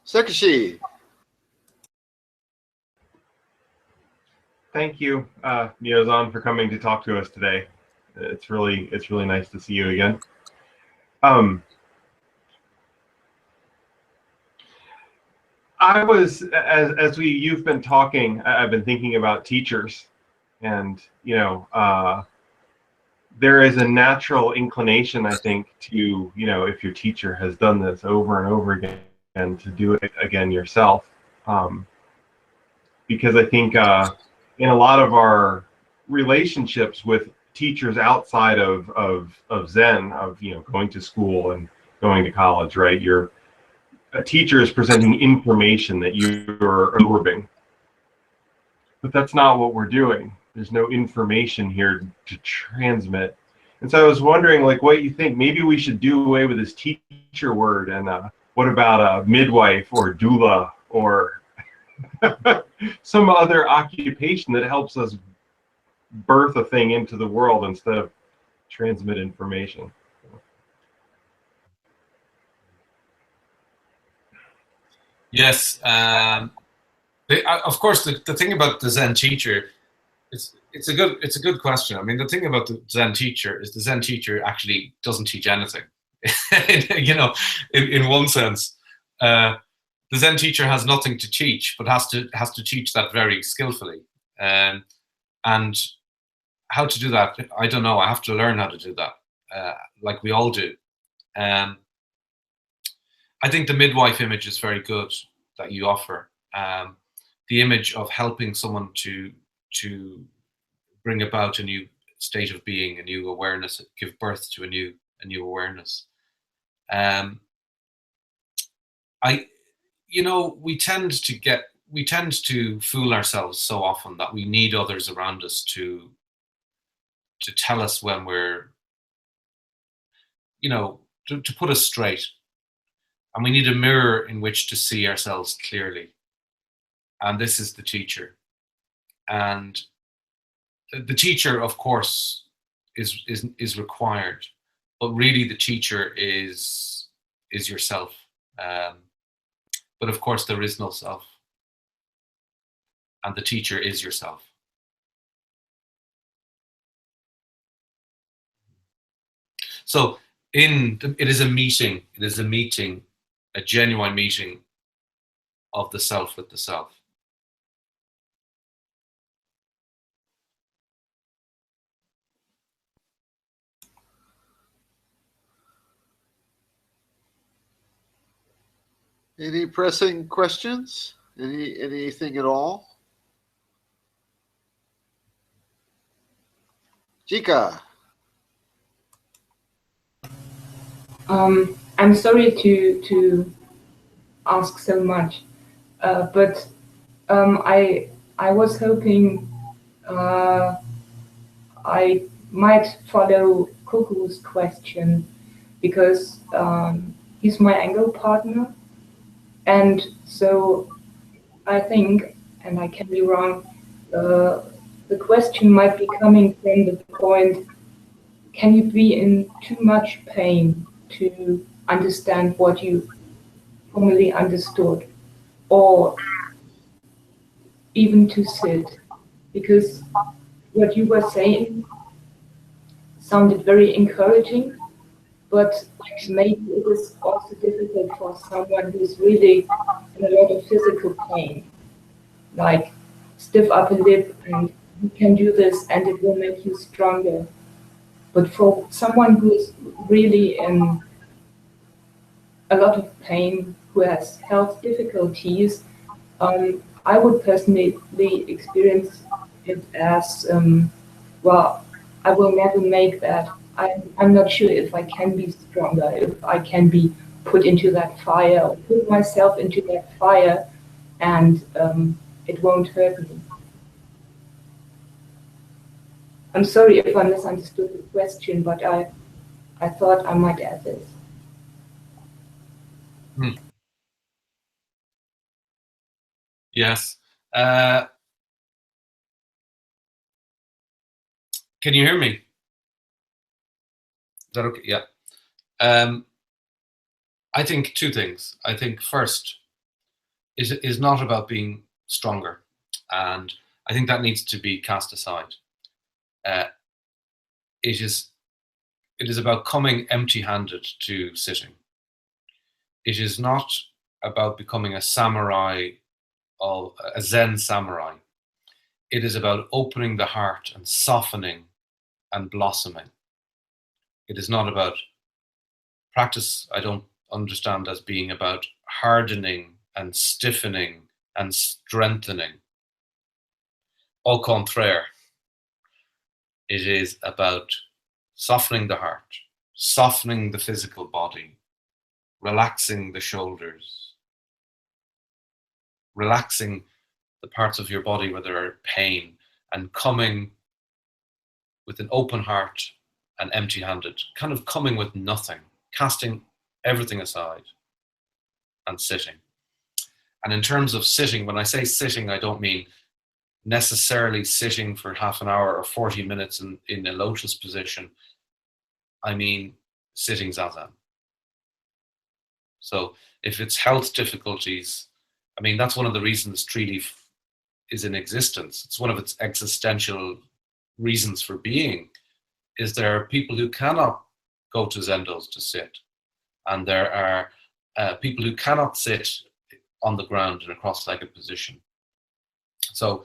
Sekishi. Thank you, Myozan, for coming to talk to us today. It's really nice to see you again. I was, as you've been talking, I've been thinking about teachers, and there is a natural inclination, I think, to if your teacher has done this over and over again, and to do it again yourself, because I think in a lot of our relationships with teachers outside of Zen, of going to school and going to college, right? A teacher is presenting information that you're absorbing, but that's not what we're doing. There's no information here to transmit. And so I was wondering, what you think. Maybe we should do away with this teacher word, and what about a midwife or doula or some other occupation that helps us birth a thing into the world instead of transmit information? Yes, of course. The thing about the Zen teacher, it's a good question. I mean, the thing about the Zen teacher is the Zen teacher actually doesn't teach anything. In one sense, the Zen teacher has nothing to teach, but has to teach that very skillfully. And how to do that, I don't know. I have to learn how to do that, like we all do. I think the midwife image is very good that you offer. The image of helping someone to bring about a new state of being, a new awareness, give birth to a new awareness. We tend to fool ourselves so often that we need others around us to tell us when we're, to put us straight. And we need a mirror in which to see ourselves clearly. And this is the teacher. And the teacher, of course, is required, but really the teacher is yourself. But of course, there is no self, and the teacher is yourself. So it is a meeting. It is a meeting, a genuine meeting of the self with the self. Any pressing questions? Anything at all? Jika. I'm sorry to ask so much, but I was hoping I might follow Kuku's question, because he's my angle partner, and so I think, and I can be wrong, the question might be coming from the point: can you be in too much pain to understand what you formerly understood, or even to sit? Because what you were saying sounded very encouraging, but maybe it is also difficult for someone who's really in a lot of physical pain, like stiff upper lip, and you can do this and it will make you stronger. But for someone who is really in a lot of pain, who has health difficulties, I would personally experience it as, well, I will never make that. I'm not sure if I can be stronger, if I can be put into that fire, or put myself into that fire, and it won't hurt me. I'm sorry if I misunderstood the question, but I thought I might add this. Yes. Can you hear me? Is that okay? Yeah. I think two things. I think first is not about being stronger, and I think that needs to be cast aside. It is about coming empty-handed to sitting. It is not about becoming a samurai, or a Zen samurai. It is about opening the heart and softening and blossoming. It is not about practice. I don't understand as being about hardening and stiffening and strengthening. Au contraire, it is about softening the heart, softening the physical body, relaxing the shoulders, relaxing the parts of your body where there are pain, and coming with an open heart and empty-handed, kind of coming with nothing, casting everything aside and sitting. And in terms of sitting, when I say sitting, I don't mean necessarily sitting for half an hour or 40 minutes in a lotus position. I mean sitting zazen. So if it's health difficulties, I mean, that's one of the reasons Treeleaf is in existence. It's one of its existential reasons for being, is there are people who cannot go to zendos to sit. And there are people who cannot sit on the ground in a cross-legged position. So,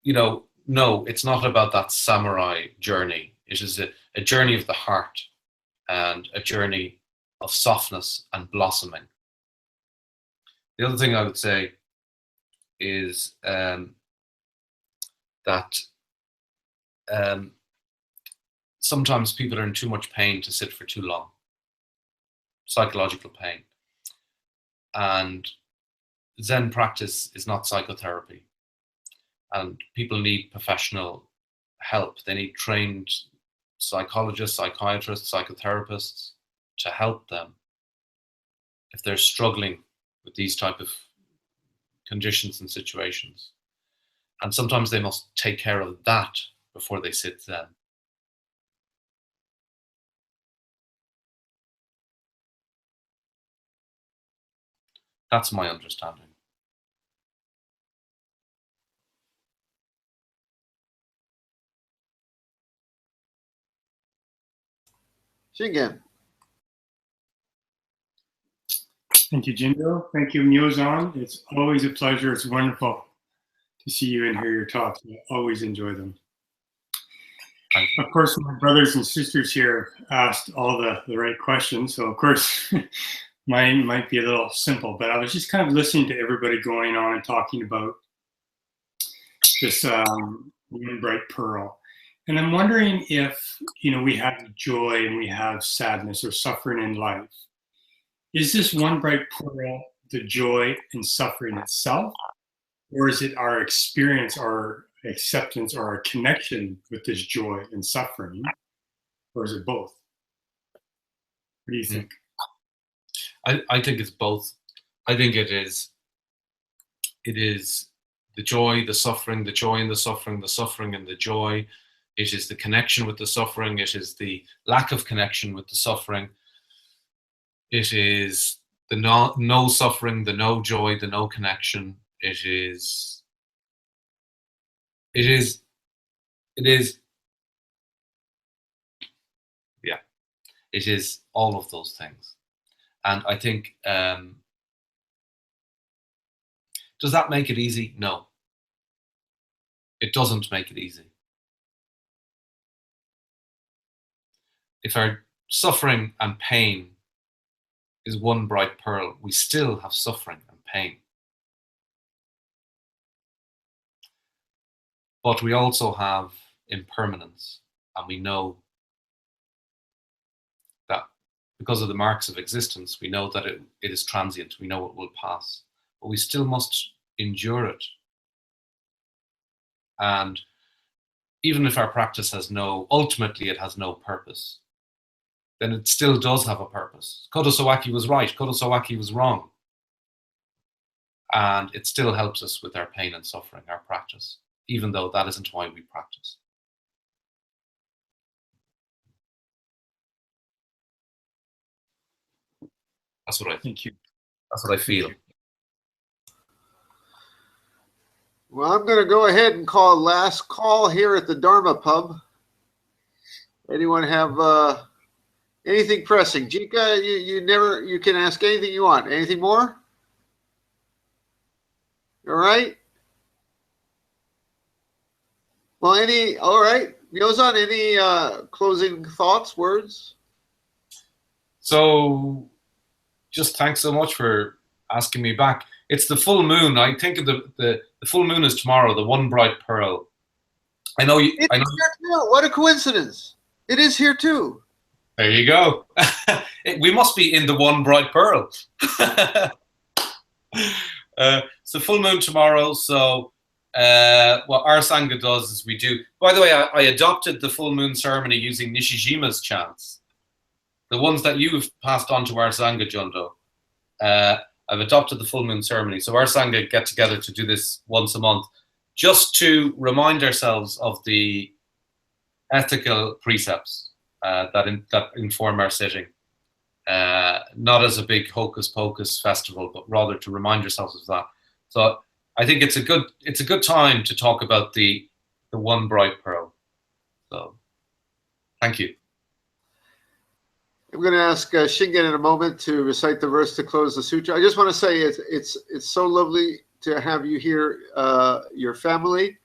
you know, no, it's not about that samurai journey. It is a journey of the heart, and a journey of softness and blossoming. The other thing I would say is that sometimes people are in too much pain to sit for too long, psychological pain. And Zen practice is not psychotherapy. And people need professional help. They need trained psychologists, psychiatrists, psychotherapists. to help them if they're struggling with these type of conditions and situations. And sometimes they must take care of that before they sit Zen. That's my understanding. Shingen. Thank you, Jindo. Thank you, Myozan. It's always a pleasure. It's wonderful to see you and hear your talks. I always enjoy them. Of course, my brothers and sisters here asked all the right questions. So, of course, mine might be a little simple, but I was just kind of listening to everybody going on and talking about this one bright pearl. And I'm wondering if, we have joy and we have sadness or suffering in life. Is this one bright pearl the joy and suffering itself? Or is it our experience, our acceptance, or our connection with this joy and suffering? Or is it both? What do you think? I think it's both. I think it is the joy, the suffering, the joy and the suffering and the joy. It is the connection with the suffering. It is the lack of connection with the suffering. It is the no suffering, the no joy, the no connection. It is all of those things. And I think, does that make it easy? No. It doesn't make it easy. If our suffering and pain is one bright pearl, we still have suffering and pain. But we also have impermanence, and we know that because of the marks of existence, we know that it is transient, we know it will pass, but we still must endure it. And even if our practice ultimately it has no purpose, then it still does have a purpose. Kodo Sawaki was right, Kodo Sawaki was wrong. And it still helps us with our pain and suffering, our practice, even though that isn't why we practice. That's what I think. Thank you. That's what I feel. Well, I'm going to go ahead and call last call here at the Dharma Pub. Anyone have anything pressing? Jika, you can ask anything you want. Anything more? All right. Well, all right. Myozan, any closing thoughts, words? So just thanks so much for asking me back. It's the full moon. I think of the full moon is tomorrow, the one bright pearl. I know you. It's here too. What a coincidence. It is here too. There you go. We must be in the one bright pearl. It's the full moon tomorrow. So what our Sangha does is we do. By the way, I adopted the full moon ceremony using Nishijima's chants. The ones that you've passed on to our Sangha, Jundo. I've adopted the full moon ceremony. So our Sangha get together to do this once a month, just to remind ourselves of the ethical precepts that inform our sitting. Not as a big hocus pocus festival, but rather to remind ourselves of that. So I think it's a good time to talk about the one bright pearl. So thank you. I'm going to ask Shingen in a moment to recite the verse to close the sutra. I just want to say it's so lovely to have you here, your family,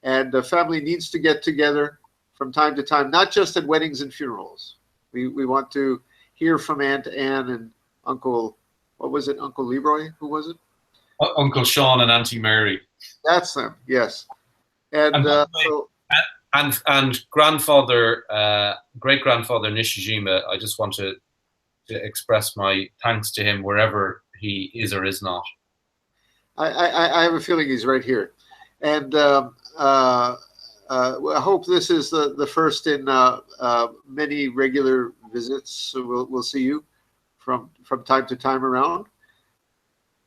and the family needs to get together from time to time, not just at weddings and funerals. We want to hear from Aunt Anne and Uncle, what was it, Uncle Leroy? Who was it? Uncle Sean and Auntie Mary. That's them, yes. And grandfather, great-grandfather Nishijima, I just want to express my thanks to him wherever he is or is not. I have a feeling he's right here. And I hope this is the first in many regular visits. So we'll see you from time to time around.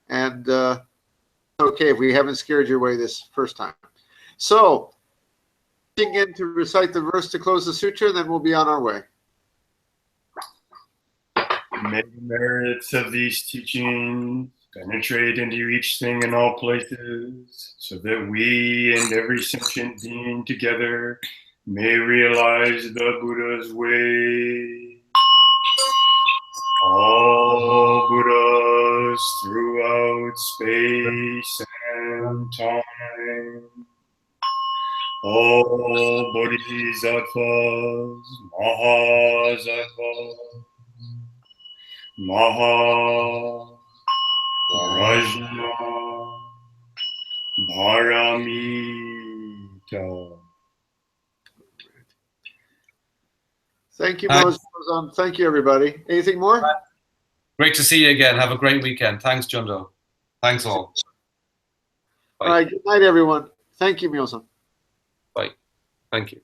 And okay if we haven't scared your way this first time. So, in to recite the verse to close the sutra, and then we'll be on our way. May the merits of these teachings penetrate into each thing in all places, so that we and every sentient being together may realize the Buddha's way. All Buddhas throughout space and time. All Bodhisattvas, Mahasattvas, Maha, Rajna, Paramita. Thank you, Myozan. Thank you, everybody. Anything more? Great to see you again. Have a great weekend. Thanks, Jundo. Thanks all. Bye. All right. Good night, everyone. Thank you, Myozan. Bye. Thank you.